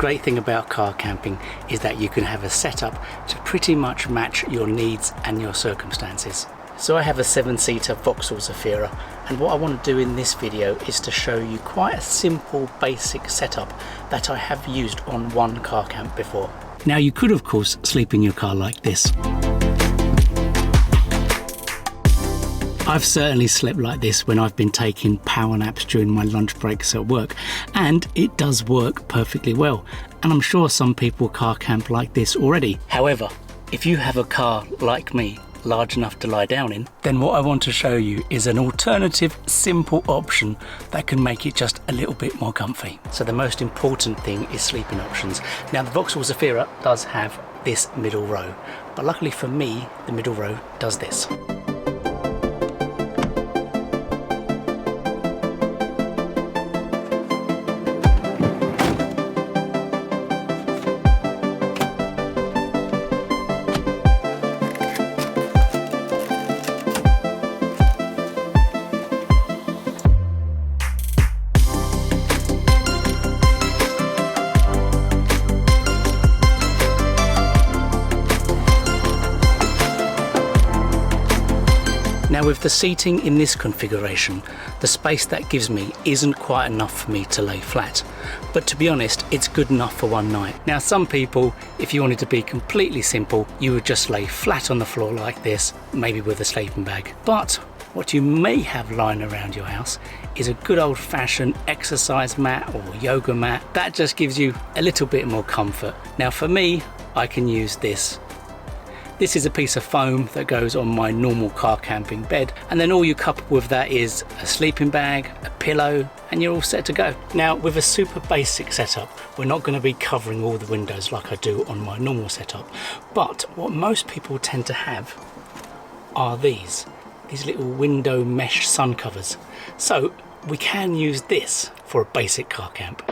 great thing about car camping is that you can have a setup to pretty much match your needs and your circumstances. So I have a 7-seater Vauxhall Zafira, and what I want to do in this video is to show you quite a simple basic setup that I have used on one car camp before. Now you could of course sleep in your car like this. I've certainly slept like this when I've been taking power naps during my lunch breaks at work, and it does work perfectly well, and I'm sure some people car camp like this already. However, if you have a car like me, large enough to lie down in, then what I want to show you is an alternative simple option that can make it just a little bit more comfy. So the most important thing is sleeping options. Now the Vauxhall Zafira does have this middle row, but luckily for me the middle row does this. Now with the seating in this configuration, the space that gives me isn't quite enough for me to lay flat. But to be honest, it's good enough for one night. Now some people, if you wanted to be completely simple, you would just lay flat on the floor like this, maybe with a sleeping bag. But what you may have lying around your house is a good old-fashioned exercise mat or yoga mat. That just gives you a little bit more comfort. Now for me, I can use this. This is a piece of foam that goes on my normal car camping bed, and then all you couple with that is a sleeping bag, a pillow, and you're all set to go. Now with a super basic setup, we're not going to be covering all the windows like I do on my normal setup, but what most people tend to have are these little window mesh sun covers. So we can use this for a basic car camp.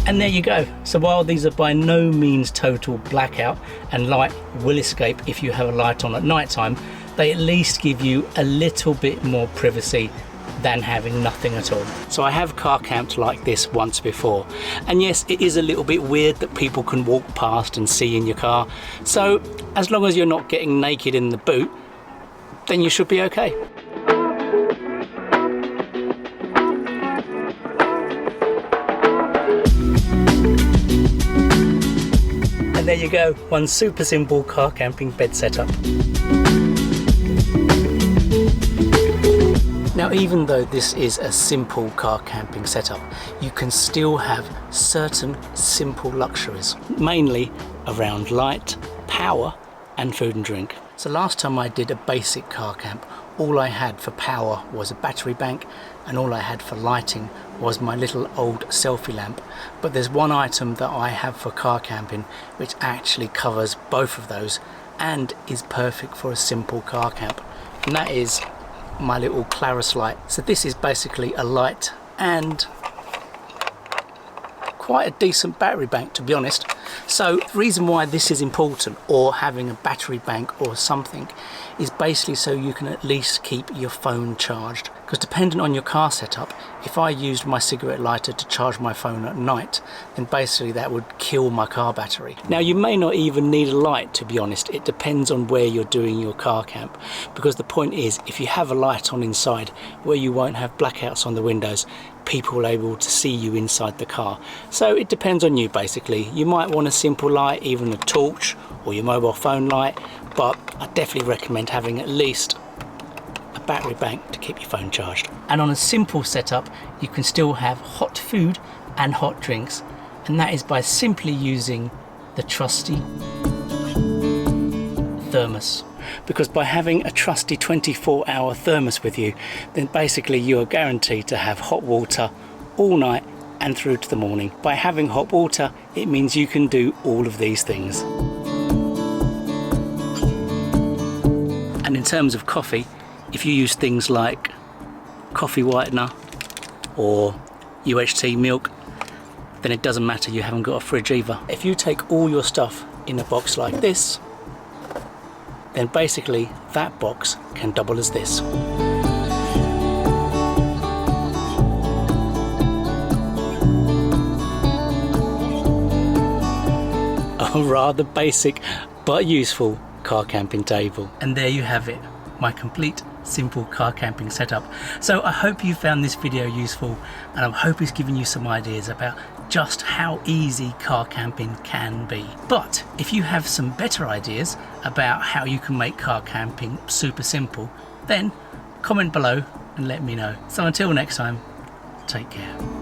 And there you go. So while these are by no means total blackout, and light will escape if you have a light on at night time, they at least give you a little bit more privacy than having nothing at all. So I have car camped like this once before, and yes, it is a little bit weird that people can walk past and see in your car. So as long as you're not getting naked in the boot, then you should be okay. And there you go, one super simple car camping bed setup. Now even though this is a simple car camping setup, you can still have certain simple luxuries, mainly around light, power and food and drink. So last time I did a basic car camp, all I had for power was a battery bank, and all I had for lighting was my little old selfie lamp. But there's one item that I have for car camping which actually covers both of those and is perfect for a simple car camp, and that is my little Claris light. So this is basically a light and quite a decent battery bank, to be honest. So the reason why this is important, or having a battery bank or something, is basically so you can at least keep your phone charged. Because depending on your car setup, if I used my cigarette lighter to charge my phone at night, then basically that would kill my car battery. Now you may not even need a light, to be honest. It depends on where you're doing your car camp, because the point is, if you have a light on inside where you won't have blackouts on the windows, people will be able to see you inside the car. So it depends on you basically. You might want a simple light, even a torch or your mobile phone light, but I definitely recommend having at least a battery bank to keep your phone charged. And on a simple setup, you can still have hot food and hot drinks, and that is by simply using the trusty thermos. Because by having a trusty 24-hour thermos with you, then basically you are guaranteed to have hot water all night and through to the morning. By having hot water, it means you can do all of these things. And in terms of coffee, if you use things like coffee whitener or UHT milk, then it doesn't matter, you haven't got a fridge either. If you take all your stuff in a box like this, then basically that box can double as this. A rather basic but useful car camping table. And there you have it, my complete simple car camping setup. So I hope you found this video useful, and I hope it's given you some ideas about just how easy car camping can be. But if you have some better ideas about how you can make car camping super simple, then comment below and let me know. So until next time, take care.